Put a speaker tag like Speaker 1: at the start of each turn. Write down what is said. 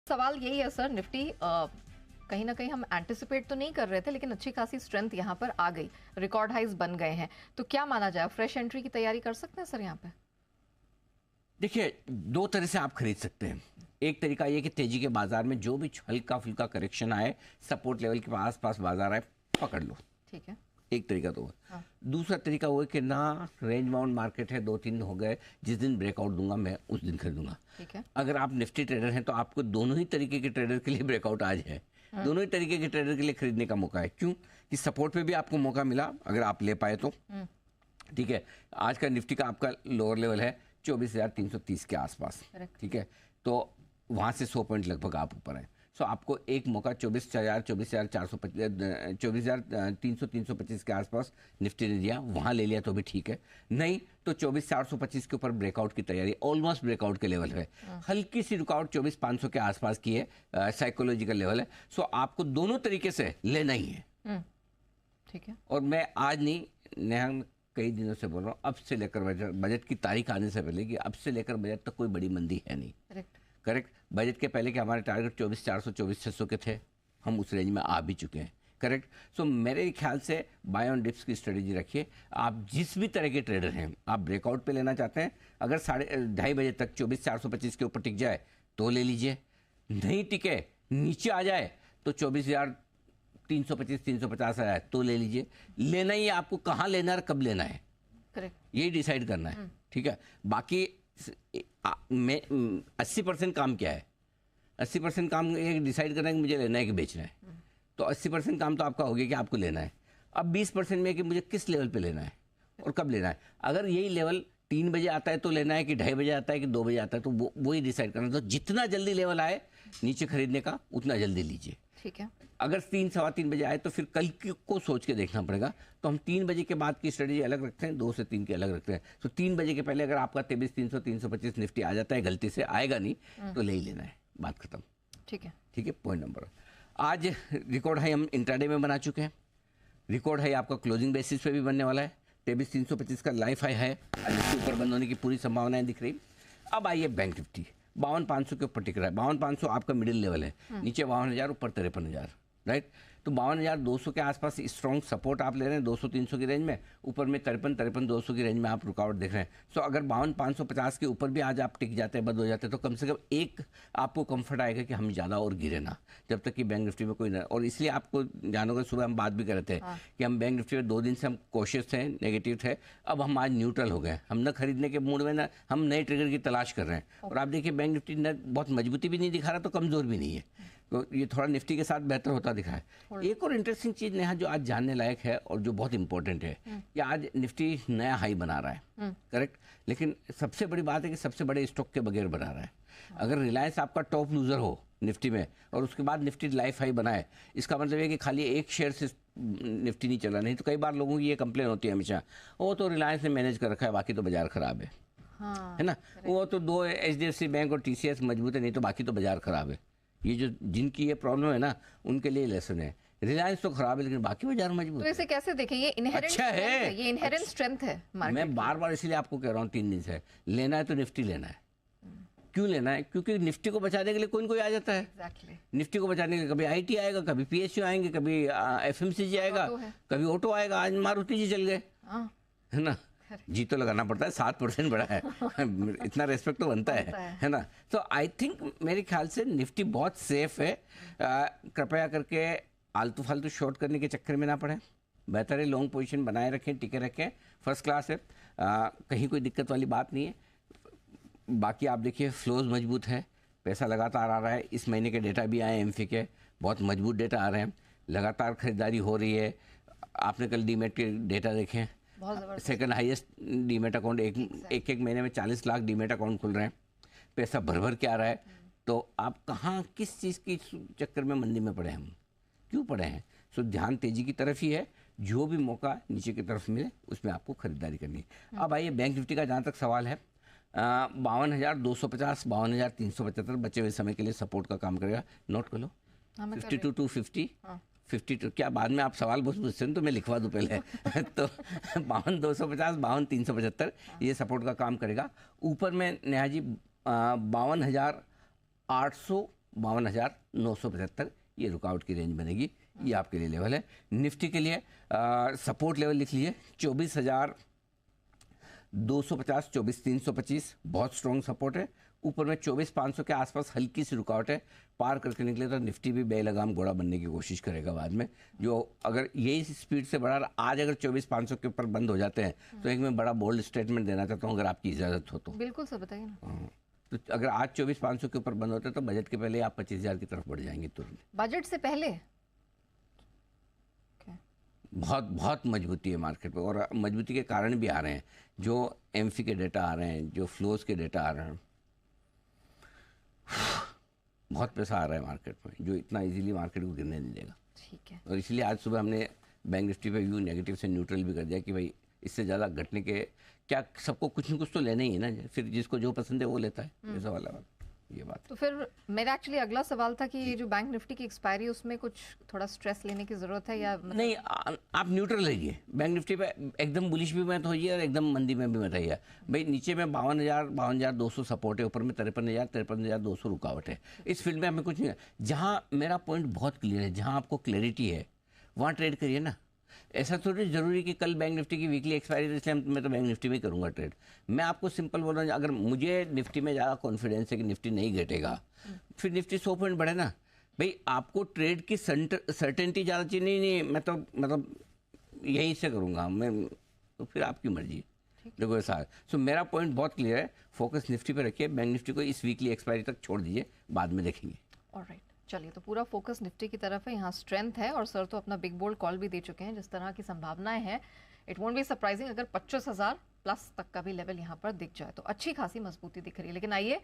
Speaker 1: सवाल यही है सर, निफ्टी कहीं ना कहीं हम एंटिसिपेट तो नहीं कर रहे थे, लेकिन अच्छी खासी स्ट्रेंथ यहाँ पर आ गई, रिकॉर्ड हाइज बन गए हैं, तो क्या माना जाए, फ्रेश एंट्री की तैयारी कर सकते हैं सर यहाँ पे?
Speaker 2: देखिए, दो तरह से आप खरीद सकते हैं। एक तरीका ये कि तेजी के बाजार में जो भी हल्का फुल्का करेक्शन आए, सपोर्ट लेवल के आसपास बाजार आए, पकड़ लो,
Speaker 1: ठीक है।
Speaker 2: एक तरीका तो है।
Speaker 1: हाँ।
Speaker 2: दूसरा तरीका वो है कि ना, रेंज बाउंड मार्केट है, 2-3 हो गए, जिस दिन ब्रेकआउट दूंगा मैं उस दिन खरीदूंगा।
Speaker 1: ठीक है।
Speaker 2: अगर आप निफ्टी ट्रेडर हैं तो आपको दोनों ही तरीके के ट्रेडर के लिए ब्रेकआउट आज है। दोनों ही तरीके के ट्रेडर के लिए खरीदने का मौका है। क्यों? कि सपोर्ट पे भी आपको मौका मिला अगर आप ले पाए तो। ठीक है, आज का निफ्टी का आपका लोअर लेवल है 24,330 के आसपास। ठीक है, तो वहाँ से 100 पॉइंट लगभग आप ऊपर हैं। सो आपको एक मौका 24,325 के आसपास निफ्टी ने दिया, वहाँ ले लिया तो भी ठीक है। नहीं तो 24,425 के ऊपर ब्रेकआउट की तैयारी, ऑलमोस्ट ब्रेकआउट के लेवल है। हल्की सी रुकावट 24,500 के आसपास की है, साइकोलॉजिकल लेवल है। सो आपको दोनों तरीके से लेना ही है।
Speaker 1: ठीक है।
Speaker 2: और मैं आज नहीं, नेहा, कई दिनों से बोल रहा हूँ, अब से लेकर बजट की तारीख आने से पहले कि अब से लेकर बजट तक कोई बड़ी मंदी है नहीं। करेक्ट। बजट के पहले के हमारे टारगेट 24,400 24,600 के थे, हम उस रेंज में आ भी चुके हैं। करेक्ट। सो मेरे ख्याल से बाय ऑन डिप्स की स्ट्रेटेजी रखिए। आप जिस भी तरह के ट्रेडर हैं, आप ब्रेकआउट पे लेना चाहते हैं, अगर 2:30 बजे तक 24,425 के ऊपर टिक जाए तो ले लीजिए, नहीं टिके, नीचे आ जाए तो 24,325 350 आया तो ले लीजिए। लेना ही है आपको, कहाँ लेना है, कब लेना है,
Speaker 1: करेक्ट,
Speaker 2: यही डिसाइड करना है। ठीक है, बाकी में 80% काम क्या है? 80% काम ये डिसाइड करना है कि मुझे लेना है कि बेचना है। तो 80% काम तो आपका हो गया कि आपको लेना है। अब 20% में कि मुझे किस लेवल पे लेना है और कब लेना है। अगर यही लेवल 3 बजे आता है तो लेना है कि 2:30 बजे आता है कि 2 बजे आता है, तो वो ही डिसाइड करना। तो जितना जल्दी लेवल आए नीचे खरीदने का, उतना जल्दी लीजिए।
Speaker 1: ठीक है।
Speaker 2: अगर 3 सवा 3 बजे आए तो फिर कल को सोच के देखना पड़ेगा। तो हम 3 बजे के बाद की स्ट्रेटेजी अलग रखते हैं, 2 से 3 की अलग रखते हैं। तो 3 बजे के पहले अगर आपका 23,300 325 निफ्टी आ जाता है, गलती से आएगा नहीं, तो ले ही लेना है, बात खत्म।
Speaker 1: ठीक है।
Speaker 2: ठीक है, पॉइंट नंबर। आज रिकॉर्ड हाई हम इंट्राडे में बना चुके हैं। रिकॉर्ड हाई आपका क्लोजिंग बेसिस पे भी बनने वाला है। 23,325 का लाइफ हाई है, इसके ऊपर बंद होने की पूरी संभावनाएं दिख रही। अब आइए बैंक निफ्टी 52,500 के ऊपर टिक रहा है। 52,500 आपका मिडिल लेवल है, नीचे 52,000, ऊपर 53,000, राइट। तो 52,200 के आसपास स्ट्रॉन्ग सपोर्ट आप ले रहे हैं 200-300 की रेंज में, ऊपर में 53,200 की रेंज में आप रुकावट देख रहे हैं। सो अगर 52,550 के ऊपर भी आज आप टिक जाते हैं, बंद हो जाते हैं, तो कम से कम एक आपको कंफर्ट आएगा कि हम ज़्यादा और गिरे ना, जब तक कि बैंक निफ्टी में कोई ना। और इसलिए आपको जानोगे, सुबह हम बात भी कर रहे थे कि हम बैंक निफ्टी में 2 दिन से हम कोशिश थे, नेगेटिव थे, अब हम आज न्यूट्रल हो गए। हम न खरीदने के मूड में, ना हम नए ट्रिगर की तलाश कर रहे हैं। और आप देखिए बैंक निफ्टी न बहुत मजबूती भी नहीं दिखा रहा, तो कमज़ोर भी नहीं है, तो ये थोड़ा निफ्टी के साथ बेहतर होता दिखा है। एक और इंटरेस्टिंग चीज़ नेहा जो आज जानने लायक है और जो बहुत इंपॉर्टेंट है कि आज निफ्टी नया हाई बना रहा है, करेक्ट। लेकिन सबसे बड़ी बात है कि सबसे बड़े स्टॉक के बगैर बना रहा है। अगर रिलायंस आपका टॉप लूजर हो निफ्टी में और उसके बाद निफ्टी लाइफ हाई बनाए, इसका मतलब है कि खाली एक शेयर से निफ्टी नहीं चला। नहीं तो कई बार लोगों की ये कंप्लेन होती है हमेशा, वो तो रिलायंस ने मैनेज कर रखा है, बाकी तो बाजार खराब है। हाँ, है ना, वो तो 2 HDFC बैंक और TCS मजबूत है, नहीं तो बाकी तो बाजार खराब है। ये जो जिनकी ये प्रॉब्लम है ना, उनके लिए लेसन है। रिलायंस तो खराब है लेकिन बाकी बाजार मजबूत
Speaker 1: है। तो इसे कैसे देखें? ये इनहेरेंट
Speaker 2: अच्छा है,
Speaker 1: ये इनहेरेंट स्ट्रेंथ है मार्केट।
Speaker 2: मैं बार बार इसलिए आपको कह रहा हूँ 3 दिन से, लेना है तो निफ्टी लेना है। क्यों लेना है? क्योंकि निफ्टी को बचाने के लिए कोई न कोई आ जाता है। निफ्टी को बचाने के लिए कभी IT आएगा, कभी PSU आएंगे, कभी FMCG आएगा, कभी ऑटो आएगा। आज मारुति जी चल गए, है ना, जी तो लगाना पड़ता है, 7% बढ़ा है इतना रेस्पेक्ट तो बनता है ना। तो आई थिंक मेरे ख्याल से निफ्टी बहुत सेफ है। कृपया करके आलतू फालतू शॉर्ट करने के चक्कर में ना पड़े, बेहतर है लॉन्ग पोजीशन बनाए रखें, टिके रखें, फर्स्ट क्लास है, कहीं कोई दिक्कत वाली बात नहीं है। बाकी आप देखिए फ्लोज मजबूत है, पैसा लगातार आ रहा है। इस महीने के डेटा भी आए एमफी के, बहुत मजबूत डेटा आ रहे हैं, लगातार खरीदारी हो रही है। आपने कल डीमेट के डेटा देखे, सेकंड हाईएस्ट डीमेट अकाउंट, एक महीने में 40 लाख डीमेट अकाउंट खुल रहे हैं, पैसा भर भर के आ रहा है। तो आप कहाँ किस चीज़ की चक्कर में मंदी में पड़े, हम क्यों पड़े हैं? सो ध्यान तेजी की तरफ ही है, जो भी मौका नीचे की तरफ मिले उसमें आपको खरीदारी करनी है। अब आइए बैंक निफ्टी का जहाँ तक सवाल है, 52,250 52,375 बचे हुए समय के लिए सपोर्ट का काम करेगा। नोट कर लो, 52 to 50, 52 क्या बाद में आप सवाल बहुत पूछते हैं तो मैं लिखवा दूँ पहले तो 52,250 52,375 ये सपोर्ट का काम करेगा। ऊपर में नेहा जी 52,800 52,975 ये रुकावट की रेंज बनेगी, ये आपके लिए लेवल है। निफ्टी के लिए सपोर्ट लेवल लिख लीजिए 24,250, 24,325 बहुत स्ट्रॉन्ग सपोर्ट है। ऊपर में 24,500 के आसपास हल्की सी रुकावट है, पार करके निकले तो निफ्टी भी बेलगाम घोड़ा बनने की कोशिश करेगा बाद में। जो अगर यही स्पीड से बढ़ा आज अगर 24,500 के ऊपर बंद हो जाते हैं तो एक मैं बड़ा बोल्ड स्टेटमेंट देना चाहता हूँ, अगर आपकी इजाज़त हो तो।
Speaker 1: बिल्कुल सर, बताइए ना।
Speaker 2: तो अगर आज 24,500 के ऊपर बंद होते तो बजट के पहले आप 25,000 की तरफ बढ़ जाएंगे तुरंत।
Speaker 1: बजट से पहले
Speaker 2: बहुत बहुत मजबूती है मार्केट में, और मजबूती के कारण भी आ रहे हैं। जो एमफी के डेटा आ रहे हैं, जो फ्लोज के डेटा आ रहे हैं, बहुत पैसा आ रहा है मार्केट में, जो इतना इजीली मार्केट को गिरने नहीं देगा।
Speaker 1: ठीक है।
Speaker 2: और इसलिए आज सुबह हमने बैंक निफ्टी पे व्यू नेगेटिव से न्यूट्रल भी कर दिया कि भाई इससे ज़्यादा घटने के क्या, सबको कुछ न कुछ तो लेना ही है ना, फिर जिसको जो पसंद है वो लेता है, ऐसा वाला बात, ये बात।
Speaker 1: तो फिर मेरा एक्चुअली अगला सवाल था कि ये जो बैंक निफ्टी की एक्सपायरी, उसमें कुछ थोड़ा स्ट्रेस लेने की जरूरत है या
Speaker 2: नहीं, आप न्यूट्रल रहिए। बैंक निफ्टी पे एकदम बुलिश भी मत होइए और एकदम मंदी में भी मत रहिए भाई। नीचे में 52,200 सपोर्ट है, ऊपर में 53,200 रुकावट है। इस फील्ड में हमें कुछ नहीं है। जहाँ मेरा पॉइंट बहुत क्लियर है, जहाँ आपको क्लैरिटी है वहाँ ट्रेड करिए ना। ऐसा थोड़ी जरूरी कि कल बैंक निफ्टी की वीकली एक्सपायरी है इसलिए मैं तो बैंक निफ्टी में ही करूँगा ट्रेड। मैं आपको सिंपल बोल रहा हूँ, अगर मुझे निफ्टी में ज़्यादा कॉन्फिडेंस है कि निफ्टी नहीं घटेगा, फिर निफ्टी 100 पॉइंट बढ़े ना भाई। आपको ट्रेड की सर्टेनिटी ज़्यादा चाहिए। नहीं, मैं तो मतलब यही से करूँगा मैं, तो फिर आपकी मर्जी। देखो ऐसा, सो मेरा पॉइंट बहुत क्लियर है, फोकस निफ्टी पे रखिए। बैंक निफ्टी को इस वीकली एक्सपायरी तक छोड़ दीजिए, बाद में देखेंगे।
Speaker 1: ऑलराइट, चलिए, तो पूरा फोकस निफ्टी की तरफ है, यहाँ स्ट्रेंथ है और सर तो अपना बिग बोल्ड कॉल भी दे चुके हैं। जिस तरह की संभावनाएं हैं, इट वोंट बी सरप्राइजिंग अगर 25,000 प्लस तक का भी लेवल यहाँ पर दिख जाए, तो अच्छी खासी मजबूती दिख रही है। लेकिन आइए